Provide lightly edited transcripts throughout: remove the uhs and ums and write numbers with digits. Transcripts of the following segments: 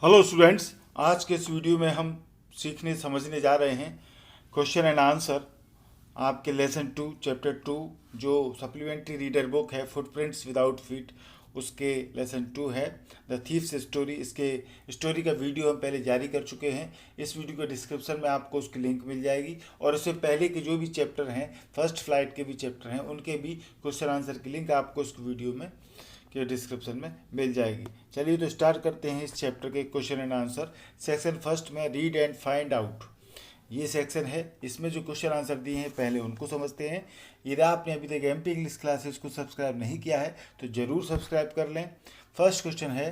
Hello students, आज के इस वीडियो में हम सीखने समझने जा रहे हैं क्वेश्चन एंड आंसर आपके लेसन 2 चैप्टर 2 जो सप्लीमेंट्री रीडर बुक है फुटप्रिंट्स विदाउट फीट, उसके लेसन 2 है द थीफ्स स्टोरी। इसके स्टोरी का वीडियो हम पहले जारी कर चुके हैं। इस वीडियो के डिस्क्रिप्शन में आपको उसकी लिंक मिल जाएगी और उससे पहले के जो भी चैप्टर हैं, फर्स्ट फ्लाइट के भी चैप्टर हैं, उनके भी क्वेश्चन आंसर की लिंक आपको उस वीडियो में के डिस्क्रिप्शन में मिल जाएगी। चलिए तो स्टार्ट करते हैं इस चैप्टर के question and answer. Section first में रीड एंड फाइंड आउट ये सेक्शन है। इसमें जो क्वेश्चन आंसर दिए हैं पहले उनको समझते हैं। यदि आपने अभी तक एमपी इंग्लिश क्लासेस को सब्सक्राइब नहीं किया है तो ज़रूर सब्सक्राइब कर लें। फर्स्ट क्वेश्चन है,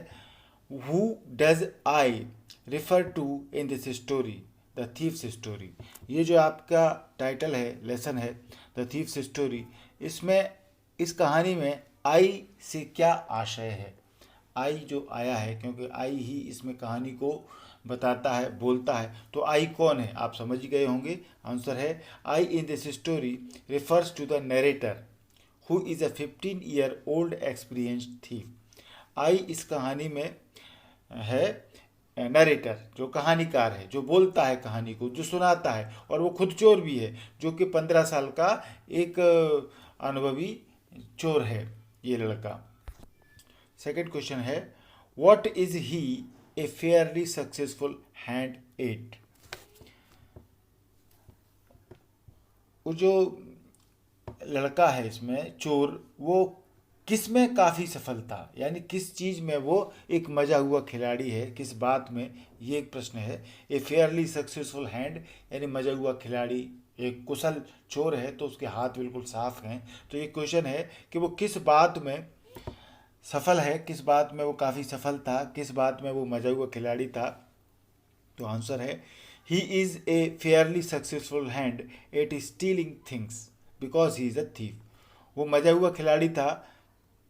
who does I refer to in this story, the thief's story. ये जो आपका टाइटल है, लेसन है द थीफ्स स्टोरी, इसमें इस कहानी में आई से क्या आशय है। आई जो आया है, क्योंकि आई ही इसमें कहानी को बताता है, बोलता है, तो आई कौन है आप समझ गए होंगे। आंसर है, I in this story refers to the narrator who is a 15-year-old experienced thief. I इस कहानी में है नरेटर, जो कहानीकार है, जो बोलता है कहानी को, जो सुनाता है, और वो खुद चोर भी है, जो कि 15 साल का एक अनुभवी चोर है ये लड़का। सेकंड क्वेश्चन है, what is he A Fairlie successful hand eight. वो जो लड़का है इसमें चोर, वो किस में काफ़ी सफल था, यानी किस चीज़ में वो एक मजा हुआ खिलाड़ी है, किस बात में, ये एक प्रश्न है। ए फेयरली सक्सेसफुल हैंड यानी मजा हुआ खिलाड़ी, एक कुशल चोर है तो उसके हाथ बिल्कुल साफ हैं। तो ये क्वेश्चन है कि वो किस बात में सफल है, किस बात में वो काफ़ी सफल था, किस बात में वो मजा हुआ खिलाड़ी था। तो आंसर है, he is a Fairlie successful hand eight stealing things because he is a thief. वो मजा हुआ खिलाड़ी था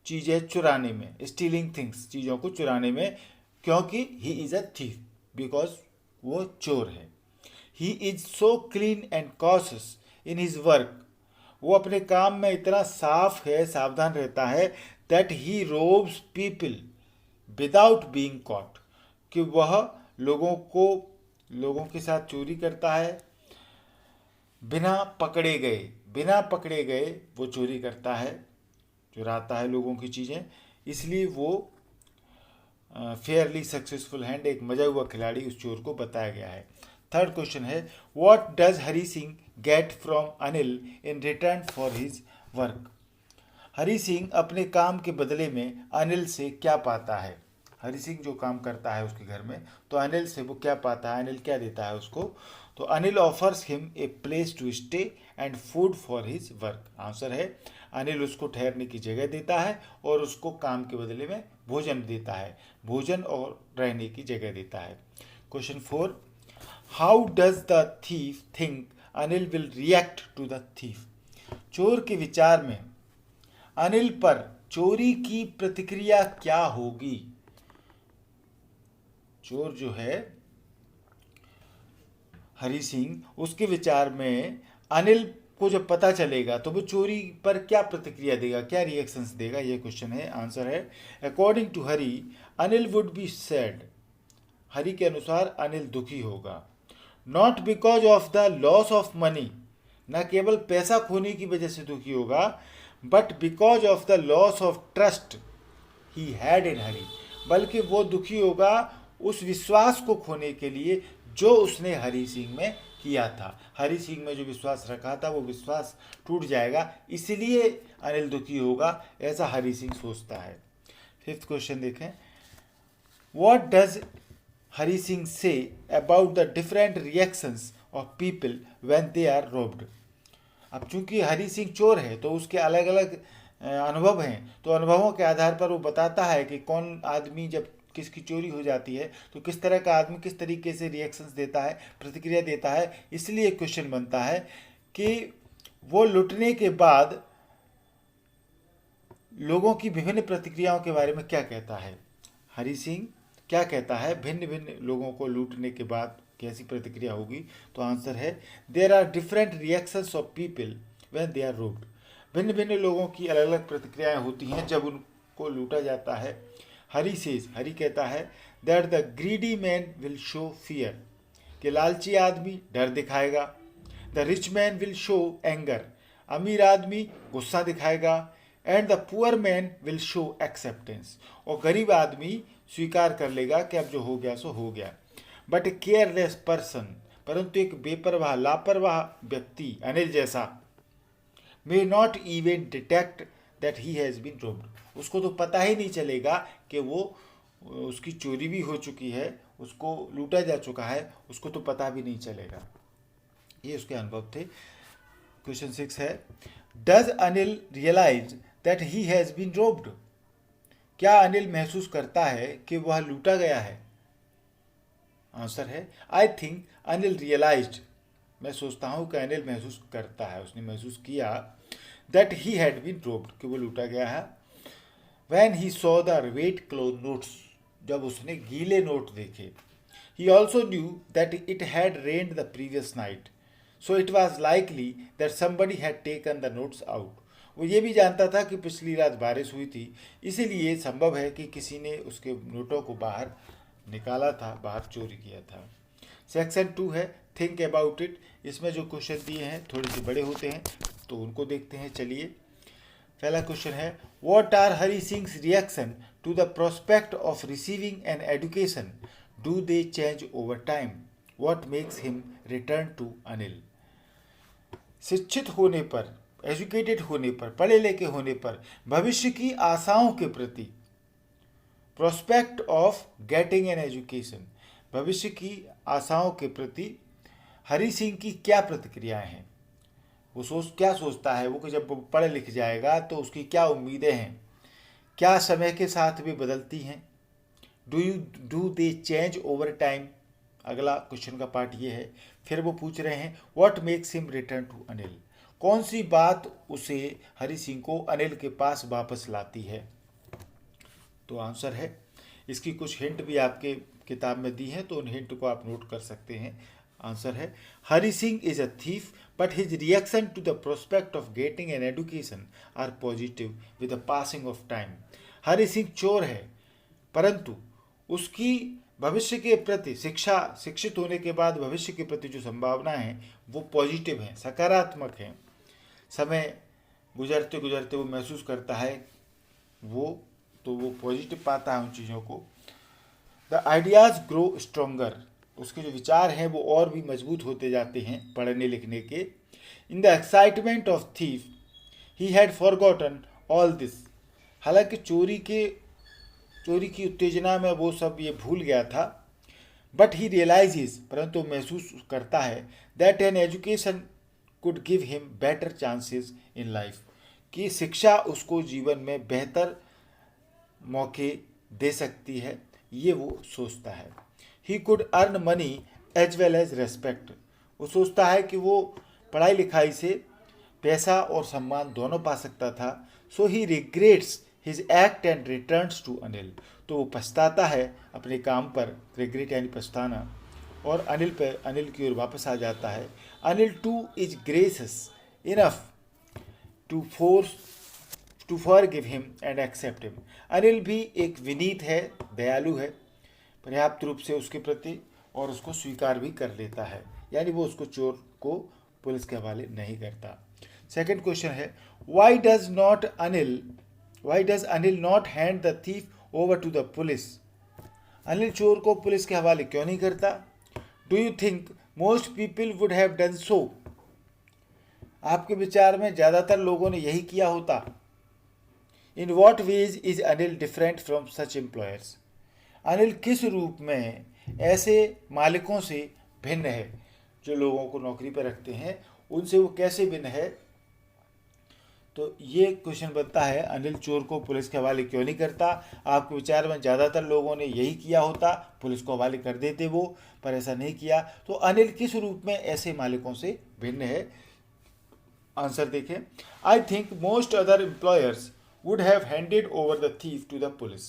चीज़ें चुराने में, स्टीलिंग थिंग्स चीज़ों को चुराने में, क्योंकि he is a thief because वो चोर है। He is so clean and cautious in his work. वो अपने काम में इतना साफ है, सावधान रहता है, that he robs people without being caught, कि वह लोगों के साथ चोरी करता है बिना पकड़े गए। बिना पकड़े गए वो चोरी करता है, चुराता है लोगों की चीज़ें, इसलिए वो फेयरली सक्सेसफुल हैंड, एक मजा हुआ खिलाड़ी उस चोर को बताया गया है। थर्ड क्वेश्चन है, what does Hari Singh get from Anil in return for his work. Hari Singh अपने काम के बदले में अनिल से क्या पाता है। हरी सिंह जो काम करता है उसके घर में, तो अनिल से वो क्या पाता है, अनिल क्या देता है उसको। तो Anil offers him a place to stay and food for his work. Answer है, अनिल उसको ठहरने की जगह देता है और उसको काम के बदले में भोजन देता है, भोजन और रहने की जगह देता है। Question 4, how does the thief think Anil will react to the thief. चोर के विचार में अनिल पर चोरी की प्रतिक्रिया क्या होगी। चोर जो है हरी सिंह, उसके विचार में अनिल को जब पता चलेगा तो वो चोरी पर क्या प्रतिक्रिया देगा, क्या रिएक्शंस देगा, ये क्वेश्चन है। आंसर है, according to Hari Anil would be sad. Hari के अनुसार अनिल दुखी होगा, not because of the loss of money, न केवल पैसा खोने की वजह से दुखी होगा, but because of the loss of trust he had in Hari, बल्कि वो दुखी होगा उस विश्वास को खोने के लिए जो उसने हरी सिंह में किया था। हरी सिंह में जो विश्वास रखा था वो विश्वास टूट जाएगा, इसलिए अनिल दुखी होगा, ऐसा हरी सिंह सोचता है। फिफ्थ क्वेश्चन देखें, what does Hari Singh say about the different reactions of people when they are robbed. अब चूंकि हरी सिंह चोर है तो उसके अलग अलग अनुभव हैं, तो अनुभवों के आधार पर वो बताता है कि कौन आदमी जब किसकी चोरी हो जाती है तो किस तरह का आदमी किस तरीके से रिएक्शंस देता है, प्रतिक्रिया देता है। इसलिए क्वेश्चन बनता है कि वो लुटने के बाद लोगों की विभिन्न प्रतिक्रियाओं के बारे में क्या कहता है। हरी सिंह क्या कहता है, भिन्न भिन्न लोगों को लूटने के बाद कैसी प्रतिक्रिया होगी। तो आंसर है, there are different reactions of people when they are robbed. भिन्न भिन्न लोगों की अलग अलग प्रतिक्रियाएं होती हैं जब उनको लूटा जाता है। हरी कहता है, that the greedy man will show fear, कि लालची आदमी डर दिखाएगा। The rich man will show anger, अमीर आदमी गुस्सा दिखाएगा। And the poor man will show acceptance, और गरीब आदमी स्वीकार कर लेगा कि अब जो हो गया सो हो गया। बट केयरलेस पर्सन, परंतु एक बेपरवाह लापरवाह व्यक्ति अनिल जैसा, may not even detect that he has been robbed, उसको तो पता ही नहीं चलेगा कि वो उसकी चोरी भी हो चुकी है, उसको लूटा जा चुका है, उसको तो पता भी नहीं चलेगा। ये उसके अनुभव थे। क्वेश्चन 6 है, does Anil realise that he has been robbed, क्या अनिल महसूस करता है कि वह लूटा गया है? आंसर है आई थिंक अनिल रियलाइज्ड, मैं सोचता हूँ कि अनिल महसूस करता है, उसने महसूस किया that he had been robbed, कि वो लूटा गया है। When he saw the wet cloth notes, जब उसने गीले नोट देखे। He also knew that it had rained the previous night, so it was likely that somebody had taken the notes out, वो ये भी जानता था कि पिछली रात बारिश हुई थी, इसीलिए संभव है कि किसी ने उसके नोटों को बाहर निकाला था, बाहर चोरी किया था। सेक्शन 2 है थिंक अबाउट इट, इसमें जो क्वेश्चन दिए हैं थोड़े से बड़े होते हैं तो उनको देखते हैं। चलिए, पहला क्वेश्चन है, what are Hari Singh's reaction to the prospect of receiving an education, do they change over time, what makes him return to Anil. शिक्षित होने पर, एजुकेटेड होने पर, पढ़े लिखे होने पर भविष्य की आशाओं के प्रति, prospect of getting an education, भविष्य की आशाओं के प्रति हरी सिंह की क्या प्रतिक्रियाएं हैं, वो क्या सोचता है वो कि जब वो पढ़ लिख जाएगा तो उसकी क्या उम्मीदें हैं, क्या समय के साथ भी बदलती हैं। Do they change over time, अगला क्वेश्चन का पार्ट ये है। फिर वो पूछ रहे हैं what makes him return to Anil, कौन सी बात उसे हरी सिंह को अनिल के पास वापस लाती है। तो आंसर है, इसकी कुछ हिंट भी आपके किताब में दी है तो उन हिंट को आप नोट कर सकते हैं। आंसर है, Hari Singh is a thief but his reaction to the prospect of getting an education are positive with the passing of time. Hari Singh चोर है परंतु उसकी भविष्य के प्रति, शिक्षित होने के बाद भविष्य के प्रति जो संभावना है वो पॉजिटिव है, सकारात्मक है। समय गुजरते गुजरते वो महसूस करता है वो पॉजिटिव पाता है उन चीज़ों को। द आइडियाज़ ग्रो स्ट्रोंगर, उसके जो विचार हैं वो और भी मजबूत होते जाते हैं पढ़ने लिखने के। In the excitement of thief he had forgotten all this, हालांकि चोरी की उत्तेजना में वो सब ये भूल गया था। बट ही रियलाइजेज, परंतु महसूस करता है that an education could give him better chances in life, कि शिक्षा उसको जीवन में बेहतर मौके दे सकती है, ये वो सोचता है। He could earn money as well as respect, वो सोचता है कि वो पढ़ाई लिखाई से पैसा और सम्मान दोनों पा सकता था। So he regrets his act and returns to Anil, तो वो पछताता है अपने काम पर, रिग्रेट यानी पछताना, और अनिल की ओर वापस आ जाता है। Anil too is gracious enough to forgive him and accept him, Anil भी एक विनीत है, दयालु है पर्याप्त रूप से उसके प्रति, और उसको स्वीकार भी कर लेता है, यानी वो उसको चोर को पुलिस के हवाले नहीं करता। सेकंड क्वेश्चन है, why does Anil not hand the thief over to the police, Anil चोर को पुलिस के हवाले क्यों नहीं करता। Do you think most people would have done so, आपके विचार में ज़्यादातर लोगों ने यही किया होता। In what ways is Anil different from such employers, Anil किस रूप में ऐसे मालिकों से भिन्न है, जो लोगों को नौकरी पर रखते हैं उनसे वो कैसे भिन्न है। तो ये क्वेश्चन बनता है, अनिल चोर को पुलिस के हवाले क्यों नहीं करता। आपके विचार में ज़्यादातर लोगों ने यही किया होता, पुलिस को हवाले कर देते वो, पर ऐसा नहीं किया। तो अनिल किस रूप में ऐसे मालिकों से भिन्न है। आंसर देखें, I think most other employers would have handed over the thief to the police,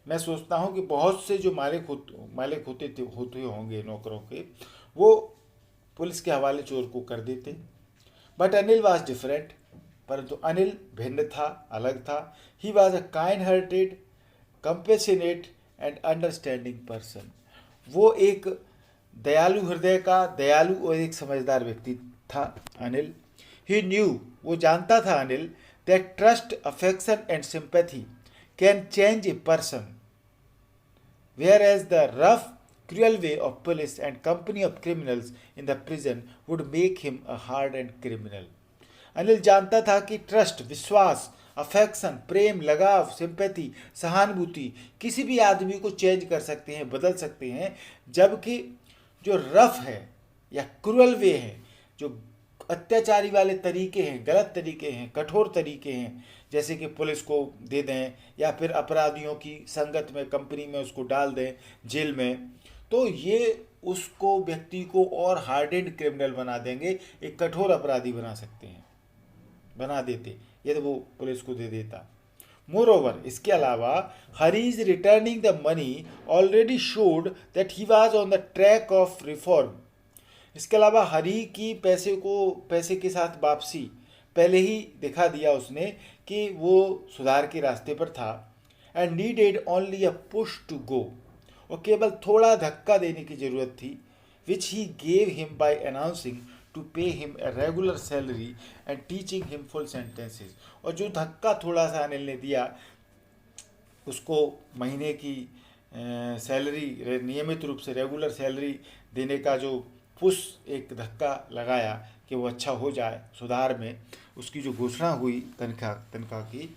मैं सोचता हूँ कि बहुत से जो मालिक होते होंगे नौकरों के, वो पुलिस के हवाले चोर को कर देते। बट अनिल वॉज डिफरेंट, परंतु अनिल भिन्न था, अलग था। He was a kind hearted, compassionate and understanding person. वो एक दयालु हृदय का दयालु और एक समझदार व्यक्ति था अनिल। ही न्यू, वो जानता था Anil, that trust, affection and sympathy can change a person, whereas the rough, cruel way of police and company of criminals in the prison would make him a hardened criminal. Anil जानता था कि ट्रस्ट, विश्वास, affection, प्रेम, लगाव, sympathy, सहानुभूति किसी भी आदमी को चेंज कर सकते हैं, बदल सकते हैं, जबकि जो रफ है या क्रूअल वे है, जो अत्याचारी वाले तरीके हैं, गलत तरीके हैं, कठोर तरीके हैं, जैसे कि पुलिस को दे दें या फिर अपराधियों की संगत में, कंपनी में उसको डाल दें जेल में, तो ये उसको, व्यक्ति को और हार्डेंड क्रिमिनल बना देंगे, एक कठोर अपराधी बना सकते हैं, बना देते यदि वो पुलिस को दे देता। मोर ओवर, इसके अलावा Hari's returning the money already showed that he was on the track of reform. इसके अलावा हरी की पैसे के साथ वापसी पहले ही दिखा दिया उसने कि वो सुधार के रास्ते पर था। And needed only a push to go, और केवल थोड़ा धक्का देने की जरूरत थी, which he gave him by announcing to pay him a regular salary and teaching him full sentences. और जो धक्का थोड़ा सा अनिल ने दिया, उसको महीने की सैलरी, नियमित रूप से रेगुलर सैलरी देने का जो पुश, एक धक्का लगाया कि वो अच्छा हो जाए सुधार में, उसकी जो घोषणा हुई तनख्वाह की,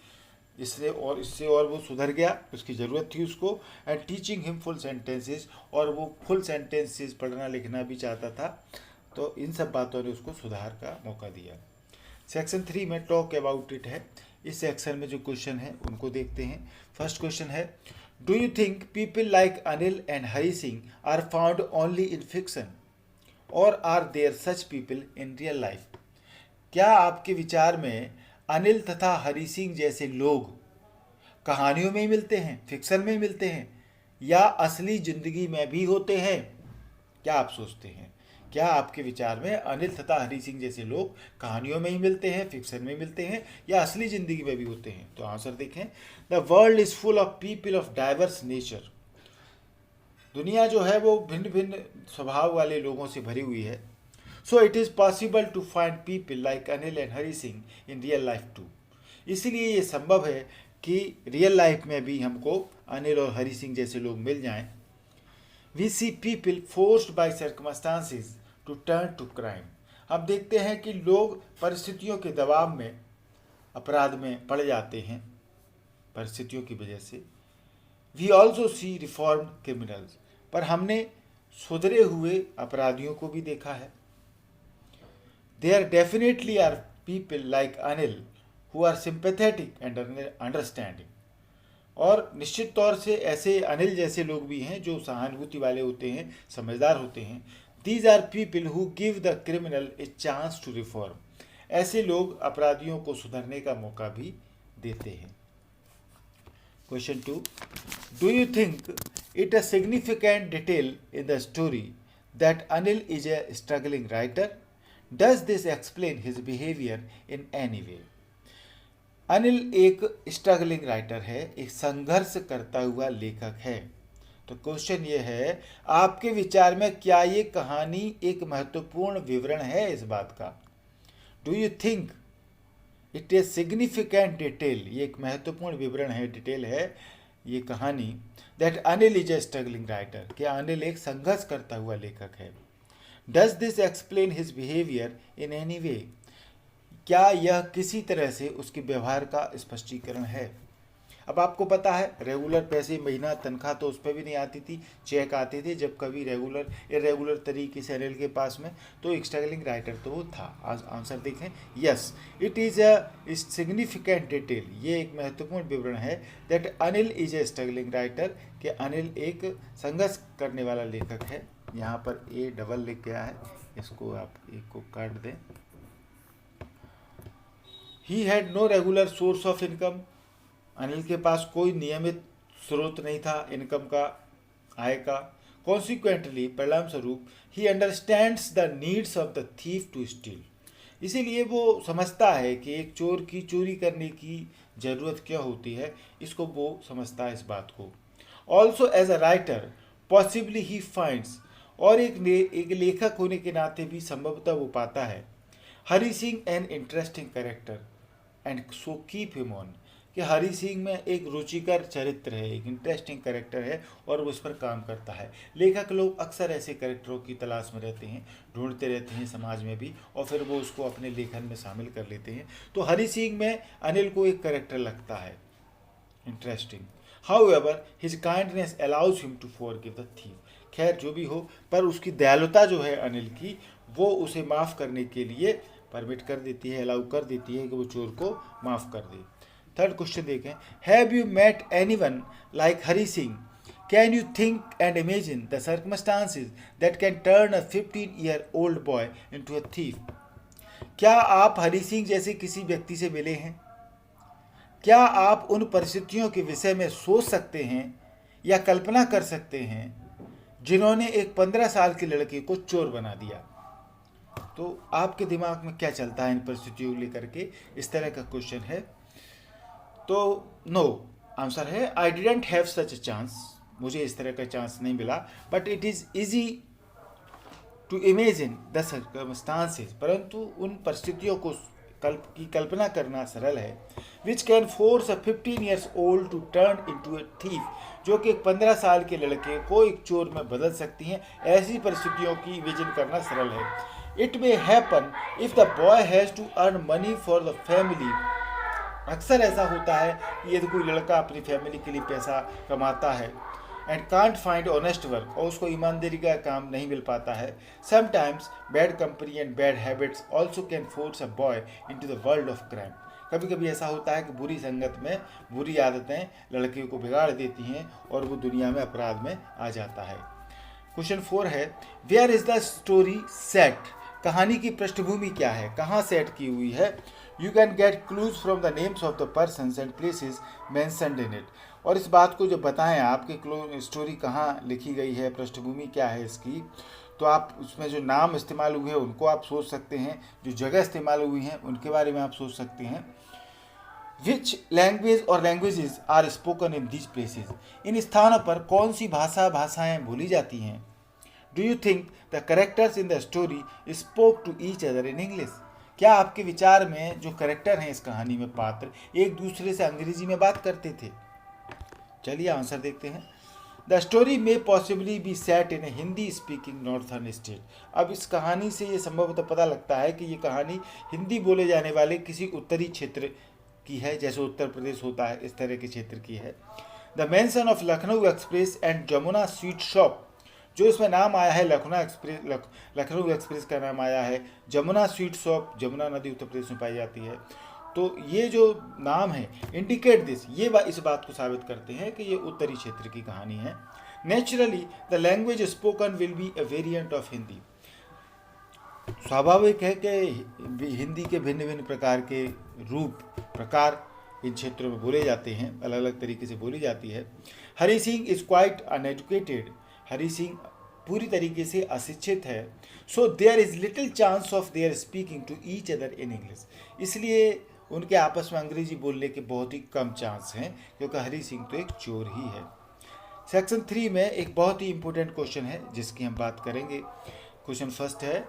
इससे और वो सुधर गया, उसकी ज़रूरत थी उसको। And teaching him full sentences, और वो फुल सेंटेंसेस पढ़ना लिखना भी चाहता था, तो इन सब बातों ने उसको सुधार का मौका दिया। सेक्शन 3 में टॉक अबाउट इट है। इस सेक्शन में जो क्वेश्चन है उनको देखते हैं। फर्स्ट क्वेश्चन है, do you think people like Anil and Hari Singh are found only in fiction और are there such people in real life? क्या आपके विचार में अनिल तथा हरी सिंह जैसे लोग कहानियों में ही मिलते हैं, फिक्शन में ही मिलते हैं, या असली जिंदगी में भी होते हैं? क्या आप सोचते हैं? क्या आपके विचार में अनिल तथा हरी सिंह जैसे लोग कहानियों में ही मिलते हैं, फिक्शन में मिलते हैं, या असली जिंदगी में भी होते हैं? तो आंसर देखें। The world is full of people of diverse nature. दुनिया जो है वो भिन्न भिन्न स्वभाव वाले लोगों से भरी हुई है। So it is possible to find people like Anil and Hari Singh in real life too. इसीलिए ये संभव है कि रियल लाइफ में भी हमको अनिल और हरी सिंह जैसे लोग मिल जाएं। We see people forced by circumstances to turn to crime. हम देखते हैं कि लोग परिस्थितियों के दबाव में अपराध में पड़ जाते हैं, परिस्थितियों की वजह से। We also see reformed criminals, पर हमने सुधरे हुए अपराधियों को भी देखा है। There definitely are people like Anil who are sympathetic and understanding. और निश्चित तौर से ऐसे अनिल जैसे लोग भी हैं जो सहानुभूति वाले होते हैं, समझदार होते हैं। These are people who give the criminal a chance to reform. ऐसे लोग अपराधियों को सुधरने का मौका भी देते हैं। Question 2. Do you think it a significant detail in the story that Anil is a struggling writer? Does this explain his behavior in any way? Anil एक स्ट्रगलिंग राइटर है, एक संघर्ष करता हुआ लेखक है। तो क्वेश्चन ये है, आपके विचार में क्या ये कहानी एक महत्वपूर्ण विवरण है इस बात का? Do you think it is significant detail, ये एक महत्वपूर्ण विवरण है, डिटेल है ये कहानी, that Anil is a struggling writer, कि अनिल एक संघर्ष करता हुआ लेखक है। Does this explain his behaviour in any way? क्या यह किसी तरह से उसके व्यवहार का स्पष्टीकरण है? अब आपको पता है रेगुलर पैसे, महीना तनख्वाह तो उस पर भी नहीं आती थी, चेक आते थे जब कभी रेगुलर इरेगुलर तरीके से अनिल के पास में, तो एक स्ट्रगलिंग राइटर तो वो था। आंसर देखें, yes it is a significant detail, ये एक महत्वपूर्ण विवरण है, that Anil is a struggling writer, कि अनिल एक संघर्ष करने वाला लेखक है। यहाँ पर ए डबल लिख गया है, इसको आप एक को काट दें। He had no regular source of income, Anil के पास कोई नियमित स्रोत नहीं था इनकम का, आय का। कॉन्सिक्वेंटली, परिणाम स्वरूप, he understands the needs of the thief to steal, इसीलिए वो समझता है कि एक चोर की चोरी करने की ज़रूरत क्या होती है, इसको वो समझता है इस बात को। Also as a writer possibly he finds, और एक लेखक होने के नाते भी संभवतः वो पाता है, Hari Singh an interesting character and so keep him on, कि हरी सिंह में एक रुचिकर चरित्र है, एक इंटरेस्टिंग कैरेक्टर है और वो उस पर काम करता है। लेखक लोग अक्सर ऐसे कैरेक्टरों की तलाश में रहते हैं, ढूंढते रहते हैं समाज में भी, और फिर वो उसको अपने लेखन में शामिल कर लेते हैं। तो हरी सिंह में अनिल को एक कैरेक्टर लगता है interesting. However his kindness allows him to forgive the thief, खैर जो भी हो, पर उसकी दयालुता जो है अनिल की, वो उसे माफ़ करने के लिए परमिट कर देती है, अलाउ कर देती है कि वो चोर को माफ़ कर दे। थर्ड क्वेश्चन देखें, have you met anyone like Hari Singh? Can you think and imagine the circumstances that can turn a 15-year-old boy into a thief? क्या आप हरी सिंह जैसे किसी व्यक्ति से मिले हैं? क्या आप उन परिस्थितियों के विषय में सोच सकते हैं या कल्पना कर सकते हैं जिन्होंने एक 15 साल के लड़के को चोर बना दिया? तो आपके दिमाग में क्या चलता है इन परिस्थितियों को लेकर के? इस तरह का क्वेश्चन है। तो नो, आंसर है I didn't have such a chance, मुझे इस तरह का चांस नहीं मिला, but it is easy to imagine the circumstances, परंतु उन परिस्थितियों को की कल्पना करना सरल है। Which can force a 15 years old to turn into a thief, जो कि एक 15 साल के लड़के को एक चोर में बदल सकती हैं। ऐसी परिस्थितियों की इमेजिन करना सरल है। It may happen if the boy has to earn money for the family, अक्सर ऐसा होता है कि यदि कोई लड़का अपनी फैमिली के लिए पैसा कमाता है and can't find honest work, और उसको ईमानदारी का काम नहीं मिल पाता है। Sometimes bad company and bad habits also can force a boy into the world of crime, कभी कभी ऐसा होता है कि बुरी संगत में बुरी आदतें लड़के को बिगाड़ देती हैं और वो दुनिया में अपराध में आ जाता है। क्वेश्चन 4 है, where is the story set? कहानी की पृष्ठभूमि क्या है, कहाँ सेट की हुई है? You can get clues from the names of the persons and places mentioned in it, और इस बात को जब बताएं आपके स्टोरी कहाँ लिखी गई है, पृष्ठभूमि क्या है इसकी, तो आप उसमें जो नाम इस्तेमाल हुए हैं उनको आप सोच सकते हैं, जो जगह इस्तेमाल हुई हैं उनके बारे में आप सोच सकते हैं। विच लैंग्वेज और languages are spoken in these places, इन स्थानों पर कौन सी भाषाएं बोली जाती हैं? Do you think the characters in the story spoke to each other in English, क्या आपके विचार में जो कैरेक्टर हैं इस कहानी में पात्र एक दूसरे से अंग्रेजी में बात करते थे? चलिए आंसर देखते हैं। द स्टोरी में possibly be set in A Hindi speaking northern state, अब इस कहानी से ये संभवतः पता लगता है कि ये कहानी हिंदी बोले जाने वाले किसी उत्तरी क्षेत्र की है, जैसे उत्तर प्रदेश होता है इस तरह के क्षेत्र की है। The mention of Lucknow express and Jamuna sweet shop, जो इसमें नाम आया है लखनऊ एक्सप्रेस का नाम आया है, जमुना स्वीट शॉप, जमुना नदी उत्तर प्रदेश में पाई जाती है, तो ये जो नाम है इंडिकेट दिस, ये इस बात को साबित करते हैं कि ये उत्तरी क्षेत्र की कहानी है। Naturally the language spoken will be A variant of Hindi, स्वाभाविक है कि हिंदी के भिन्न भिन्न प्रकार के रूप प्रकार इन क्षेत्रों में बोले जाते हैं, अलग अलग तरीके से बोली जाती है। Hari Singh is quite uneducated, Hari Singh पूरी तरीके से अशिक्षित है। So there is little chance of their speaking to each other in English, इसलिए उनके आपस में अंग्रेजी बोलने के बहुत ही कम चांस हैं, क्योंकि हरी सिंह तो एक चोर ही है। सेक्शन 3 में एक बहुत ही इंपॉर्टेंट क्वेश्चन है जिसकी हम बात करेंगे। क्वेश्चन फर्स्ट है,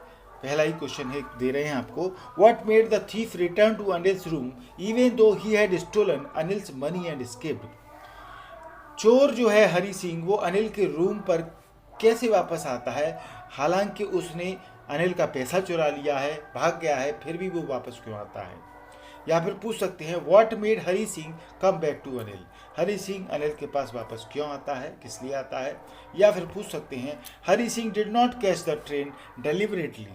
पहला ही क्वेश्चन है, दे रहे हैं आपको, what made the thief return to Anil's room even though he had stolen Anil's money and escaped, चोर जो है हरी सिंह वो अनिल के रूम पर कैसे वापस आता है, हालांकि उसने अनिल का पैसा चुरा लिया है, भाग गया है, फिर भी वो वापस क्यों आता है? या फिर पूछ सकते हैं what made Hari Singh come back to Anil, Hari Singh Anil के पास वापस क्यों आता है, किस लिए आता है? या फिर पूछ सकते हैं Hari Singh did not catch the train deliberately,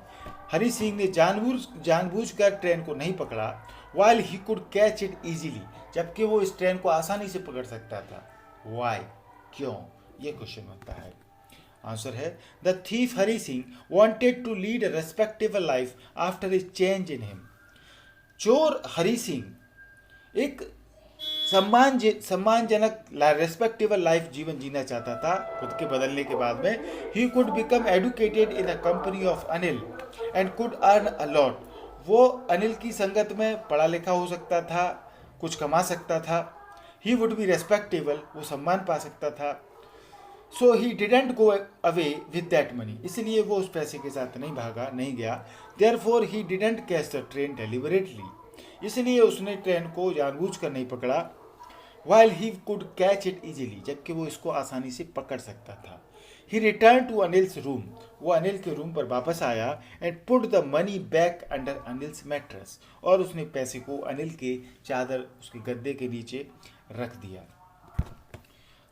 Hari Singh ने जानबूझकर ट्रेन को नहीं पकड़ा, while he could catch it easily, जबकि वो इस ट्रेन को आसानी से पकड़ सकता था। Why? क्यों? ये क्वेश्चन होता है। आंसर है, the thief Hari Singh wanted to lead a respectable life after a change in him, चोर हरी सिंह एक सम्मानजनक रेस्पेक्टेबल लाइफ जीवन जीना चाहता था खुद के बदलने के बाद में। He could become educated in the company of Anil and could earn a lot, वो अनिल की संगत में पढ़ा लिखा हो सकता था, कुछ कमा सकता था। ही वुड बी रेस्पेक्टेबल, वो सम्मान पा सकता था। So he didn't go away with that money, इसलिए वो उस पैसे के साथ नहीं भागा, नहीं गया. Therefore he didn't catch the train deliberately, इसलिए उसने ट्रेन को जानबूझकर नहीं पकड़ा. while he could catch it easily, जबकि वो इसको आसानी से पकड़ सकता था. He returned to Anil's room, वो अनिल के रूम पर वापस आया and put the money back under Anil's mattress, और उसने पैसे को अनिल के चादर, उसके गद्दे के नीचे रख दिया.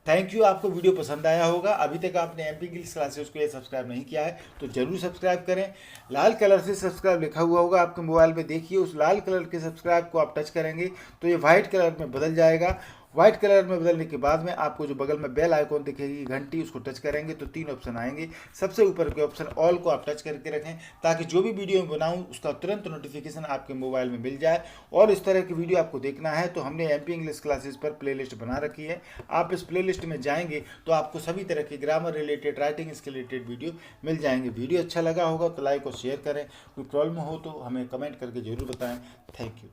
Thank you. आपको वीडियो पसंद आया होगा. अभी तक आपने एमपी इंग्लिश क्लासेस को ये सब्सक्राइब नहीं किया है तो जरूर सब्सक्राइब करें. लाल कलर से सब्सक्राइब लिखा हुआ होगा आपके मोबाइल में, देखिए उस लाल कलर के सब्सक्राइब को आप टच करेंगे तो ये वाइट कलर में बदल जाएगा. व्हाइट कलर में बदलने के बाद में आपको जो बगल में बेल आइकॉन दिखेगी घंटी, उसको टच करेंगे तो 3 ऑप्शन आएंगे. सबसे ऊपर के ऑप्शन ऑल को आप टच करके रखें ताकि जो भी वीडियो मैं बनाऊं उसका तुरंत नोटिफिकेशन आपके मोबाइल में मिल जाए. और इस तरह की वीडियो आपको देखना है तो हमने एमपी इंग्लिश क्लासेस पर प्लेलिस्ट बना रखी है. आप इस प्लेलिस्ट में जाएंगे तो आपको सभी तरह के grammar related, writing skill related video मिल जाएंगे. वीडियो अच्छा लगा होगा तो लाइक और शेयर करें. कोई प्रॉब्लम हो तो हमें कमेंट करके जरूर बताएं. Thank you.